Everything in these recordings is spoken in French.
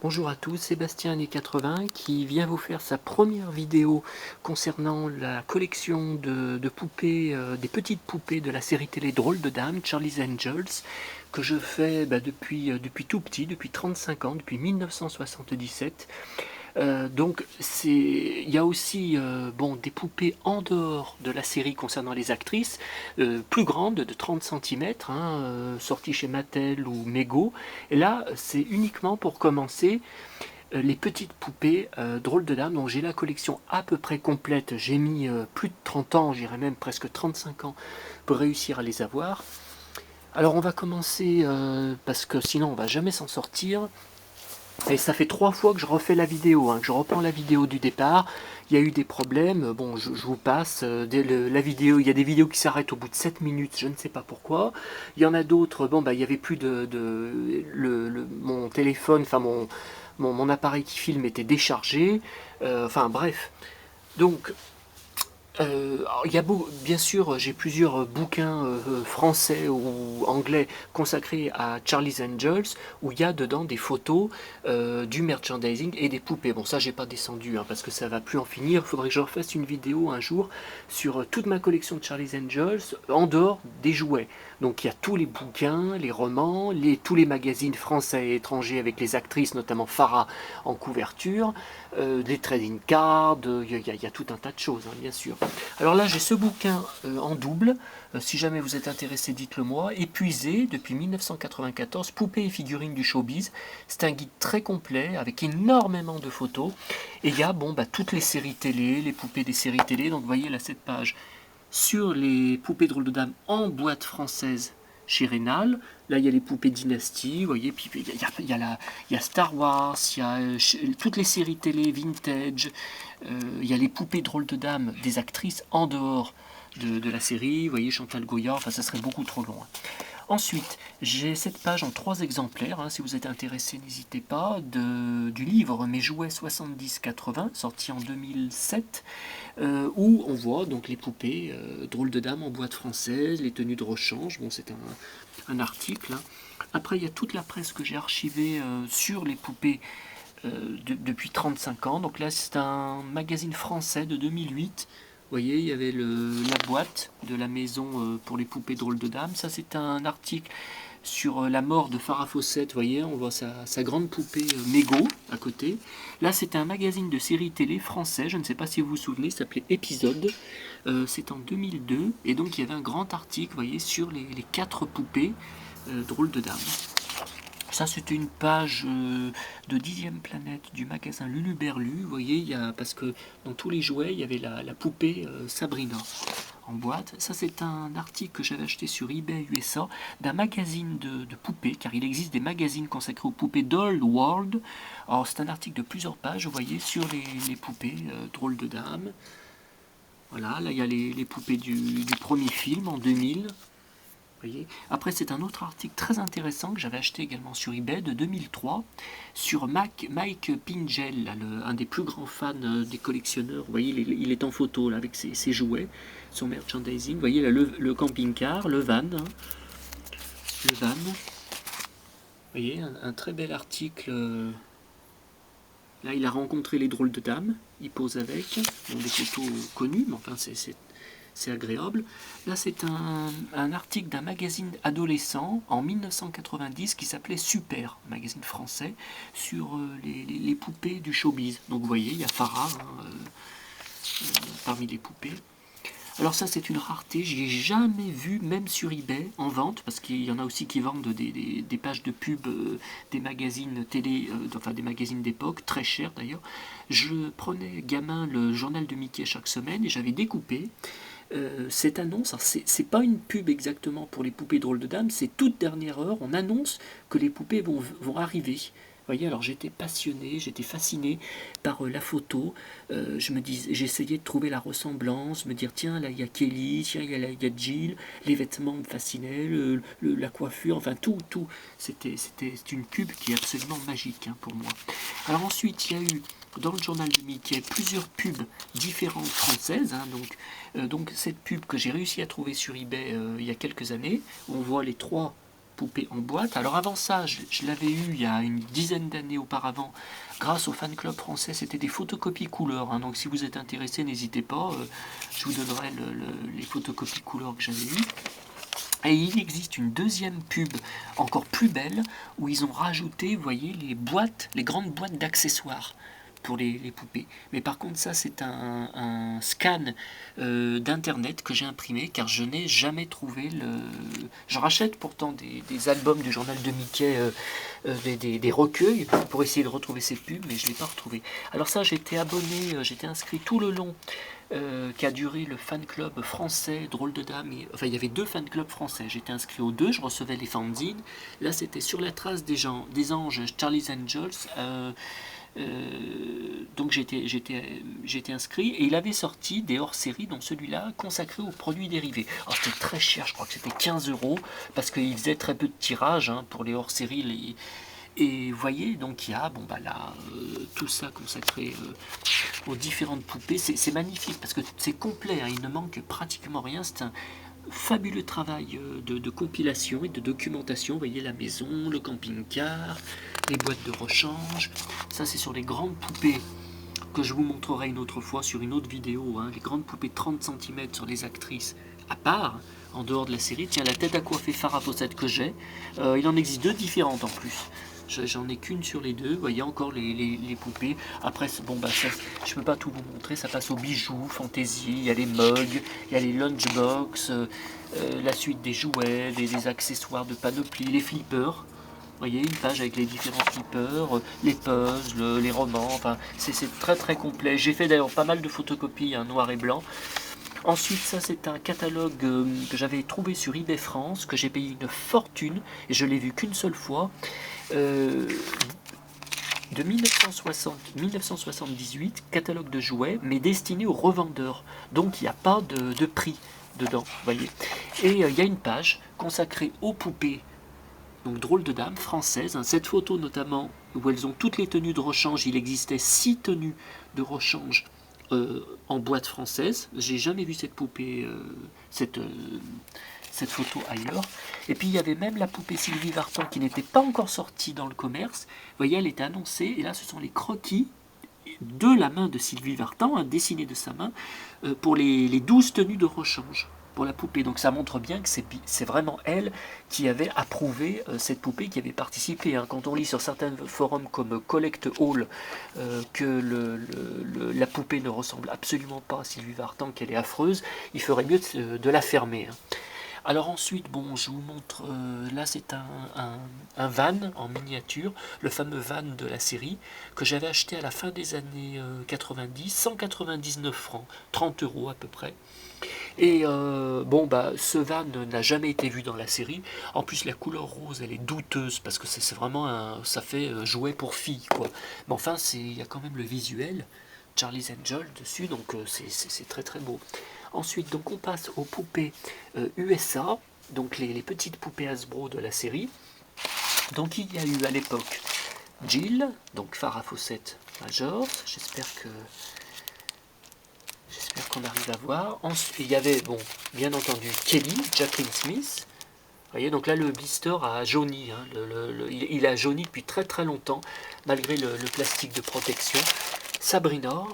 Bonjour à tous, Sébastien années 80 qui vient vous faire sa première vidéo concernant la collection de poupées, des petites poupées de la série télé Drôle de Dames, Charlie's Angels, que je fais depuis tout petit, depuis 35 ans, depuis 1977. Donc il y a aussi bon, des poupées en dehors de la série concernant les actrices, plus grandes, de 30 cm, sorties chez Mattel ou Mego. Et là, c'est uniquement pour commencer les petites poupées drôles de dames. Donc j'ai la collection à peu près complète. J'ai mis plus de 30 ans, j'irais même presque 35 ans pour réussir à les avoir. Alors on va commencer parce que sinon on va jamais s'en sortir. Et ça fait 3 fois que je refais la vidéo, que je reprends la vidéo du départ. Il y a eu des problèmes, bon, je vous passe. La vidéo, il y a des vidéos qui s'arrêtent au bout de 7 minutes, je ne sais pas pourquoi. Il y en a d'autres, bon, bah, il n'y avait plus mon téléphone, enfin mon appareil qui filme était déchargé. Enfin bref. Donc, il y a bien sûr, j'ai plusieurs bouquins français ou anglais consacrés à Charlie's Angels où il y a dedans des photos du merchandising et des poupées. Bon, ça, j'ai pas descendu parce que ça va plus en finir. Il faudrait que je refasse une vidéo un jour sur toute ma collection de Charlie's Angels en dehors des jouets. Donc, il y a tous les bouquins, les romans, tous les magazines français et étrangers avec les actrices, notamment Farah en couverture, des trading cards, il y a tout un tas de choses, bien sûr. Alors là, j'ai ce bouquin en double. Si jamais vous êtes intéressé, dites-le moi. Épuisé depuis 1994, Poupées et figurines du showbiz. C'est un guide très complet avec énormément de photos. Et il y a toutes les séries télé, les poupées des séries télé. Donc vous voyez là cette page sur les poupées drôles de dames en boîte française chez Rénal. Là, il y a les poupées Dynasty, vous voyez, puis il y a Star Wars, il y a toutes les séries télé vintage, il y a les poupées drôles de dames des actrices en dehors de la série, vous voyez, Chantal Goya, enfin ça serait beaucoup trop long. Ensuite, j'ai cette page en 3 exemplaires, si vous êtes intéressé, n'hésitez pas, du livre Mes jouets 70-80, sorti en 2007, où on voit donc les poupées drôles de dames en boîte française, les tenues de rechange, bon c'est un article. Après il y a toute la presse que j'ai archivée sur les poupées depuis 35 ans, donc là c'est un magazine français de 2008. Vous voyez, il y avait la boîte de la maison pour les poupées drôles de dames. Ça, c'est un article sur la mort de Farah Fawcett. Vous voyez, on voit sa grande poupée Mego à côté. Là, c'est un magazine de série télé français. Je ne sais pas si vous vous souvenez, ça s'appelait Épisode. C'est en 2002. Et donc, il y avait un grand article, vous voyez, sur les 4 poupées drôles de dames. Ça, c'était une page de 10e planète du magasin Lulu Berlu. Vous voyez, parce que dans tous les jouets, il y avait la poupée Sabrina en boîte. Ça, c'est un article que j'avais acheté sur eBay USA d'un magazine de poupées, car il existe des magazines consacrés aux poupées Doll World. Alors, c'est un article de plusieurs pages, vous voyez, sur les poupées drôles de dames. Voilà, là, il y a les poupées du premier film en 2000. Voyez. Après, c'est un autre article très intéressant que j'avais acheté également sur eBay de 2003 sur Mike Pingel, là, un des plus grands fans des collectionneurs. Vous voyez, il est en photo là, avec ses jouets, son merchandising. Vous voyez là, le camping-car, le van. Le van. Vous voyez, un très bel article. Là, il a rencontré les drôles de dames. Il pose avec. Bon, des photos connues, mais enfin, c'est agréable. Là, c'est un article d'un magazine adolescent en 1990 qui s'appelait Super, un magazine français, sur les poupées du showbiz. Donc vous voyez, il y a Farah parmi les poupées. Alors ça, c'est une rareté, je n'ai jamais vu, même sur eBay, en vente, parce qu'il y en a aussi qui vendent des pages de pub, des magazines télé, enfin des magazines d'époque, très chers d'ailleurs. Je prenais gamin le journal de Mickey chaque semaine et j'avais découpé cette annonce. C'est pas une pub exactement pour les poupées drôles de dames, c'est toute dernière heure, on annonce que les poupées vont arriver. Vous voyez, alors j'étais passionné, j'étais fasciné par la photo. J'essayais de trouver la ressemblance, me dire tiens là il y a Kelly, tiens il y a Jill, les vêtements me fascinaient, la coiffure, enfin tout. C'était une pub qui est absolument magique pour moi. Alors ensuite il y a eu dans le journal de Mickey plusieurs pubs différentes françaises. Donc cette pub que j'ai réussi à trouver sur eBay il y a quelques années, où on voit les 3 poupée en boîte. Alors avant ça, je l'avais eu il y a une dizaine d'années auparavant, grâce au fan club français. C'était des photocopies couleurs, hein. Donc si vous êtes intéressé, n'hésitez pas, je vous donnerai les photocopies couleurs que j'avais eues. Et il existe une deuxième pub encore plus belle où ils ont rajouté, vous voyez, les boîtes, les grandes boîtes d'accessoires pour les poupées. Mais par contre, ça, c'est un scan d'internet que j'ai imprimé car je n'ai jamais trouvé le. Je rachète pourtant des albums du journal de Mickey, des recueils pour essayer de retrouver ces pubs, mais je ne l'ai pas retrouvé. Alors, ça, j'étais abonné, j'étais inscrit tout le long. Qui a duré le fan club français Drôle de Dame. Enfin, il y avait deux fan clubs français. J'étais inscrit aux deux, je recevais les fanzines. Là, c'était Sur la trace des anges, Charlie's Angels. Donc j'étais inscrit et il avait sorti des hors-séries, dont celui-là consacré aux produits dérivés. Alors c'était très cher, je crois que c'était 15 euros parce qu'il faisait très peu de tirage, hein, pour les hors-séries. Et vous voyez, donc il y a là, tout ça consacré aux différentes poupées. C'est magnifique parce que c'est complet, hein, il ne manque pratiquement rien. C'est un fabuleux travail de compilation et de documentation. Vous voyez la maison, le camping-car, les boîtes de rechange. Ça, c'est sur les grandes poupées que je vous montrerai une autre fois sur une autre vidéo, hein. Les grandes poupées de 30 cm sur les actrices à part, en dehors de la série. Tiens, la tête à coiffer Farah Fawcett que j'ai, il en existe deux différentes en plus. J'en ai qu'une sur les deux. Vous voyez encore les poupées. Après, ça, je peux pas tout vous montrer. Ça passe aux bijoux, fantaisie. Il y a les mugs, il y a les lunchbox, la suite des jouets, des accessoires de panoplie, les flippers. Vous voyez, une page avec les différents flippers, les puzzles, les romans. Enfin, c'est très très complet. J'ai fait d'ailleurs pas mal de photocopies, hein, noir et blanc. Ensuite, ça c'est un catalogue que j'avais trouvé sur eBay France, que j'ai payé une fortune, et je l'ai vu qu'une seule fois, de 1978, catalogue de jouets, mais destiné aux revendeurs. Donc il n'y a pas de prix dedans, vous voyez. Et il y a une page consacrée aux poupées, donc Drôle de Dame françaises, hein. Cette photo notamment, où elles ont toutes les tenues de rechange. Il existait 6 tenues de rechange en boîte française. J'ai jamais vu cette poupée, cette photo ailleurs. Et puis il y avait même la poupée Sylvie Vartan qui n'était pas encore sortie dans le commerce. Vous voyez, elle était annoncée, et là ce sont les croquis de la main de Sylvie Vartan, hein, dessinés de sa main, pour les 12 tenues de rechange pour la poupée. Donc ça montre bien que c'est vraiment elle qui avait approuvé cette poupée, qui avait participé, hein. Quand on lit sur certains forums comme Collect All que la poupée ne ressemble absolument pas à Sylvie Vartan, qu'elle est affreuse, il ferait mieux de la fermer, hein. Alors ensuite, je vous montre, là c'est un van en miniature, le fameux van de la série, que j'avais acheté à la fin des années 90, 199 francs, 30 euros à peu près. Et ce van n'a jamais été vu dans la série. En plus, la couleur rose, elle est douteuse, parce que c'est vraiment ça fait jouet pour filles, quoi. Mais enfin, il y a quand même le visuel, Charlie's Angel dessus, donc c'est très très beau. Ensuite, donc on passe aux poupées USA, donc les petites poupées Hasbro de la série. Donc il y a eu à l'époque Jill, donc Farah Fawcett Majors, j'espère qu'on arrive à voir. Ensuite, il y avait, bien entendu, Kelly, Jacqueline Smith. Vous voyez, donc là le blister a jauni, hein, il a jauni depuis très très longtemps, malgré le plastique de protection. Sabrina,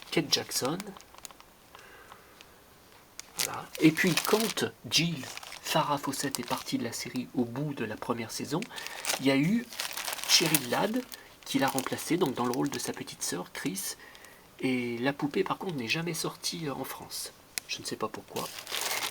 Kate Jackson. Voilà. Et puis quand Jill, Farah Fawcett est partie de la série au bout de la première saison, il y a eu Cheryl Ladd qui l'a remplacée, donc dans le rôle de sa petite sœur, Chris. Et la poupée par contre n'est jamais sortie en France. Je ne sais pas pourquoi.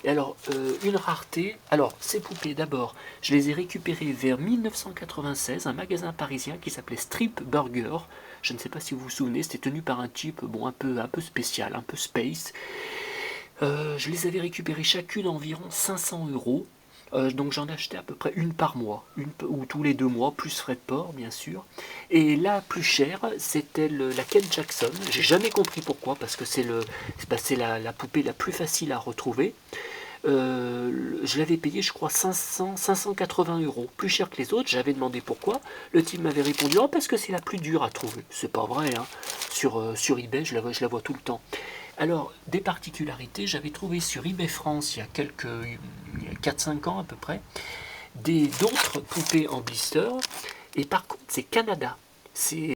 Et alors, une rareté. Alors, ces poupées, d'abord, je les ai récupérées vers 1996, un magasin parisien qui s'appelait Strip Burger. Je ne sais pas si vous vous souvenez, c'était tenu par un type un peu spécial, un peu space. Je les avais récupérées chacune environ 500 euros. Donc j'en achetais à peu près une par mois, ou tous les 2 mois, plus frais de port bien sûr. Et la plus chère, c'était la Kate Jackson. J'ai jamais compris pourquoi, parce que c'est la poupée la plus facile à retrouver. Je l'avais payé, je crois, 580 euros, plus cher que les autres. J'avais demandé pourquoi. Le type m'avait répondu: oh, parce que c'est la plus dure à trouver. C'est pas vrai, hein. Sur eBay, je la vois tout le temps. Alors, des particularités, j'avais trouvé sur eBay France il y a 4-5 ans à peu près, d'autres poupées en blister, et par contre c'est Canada. C'est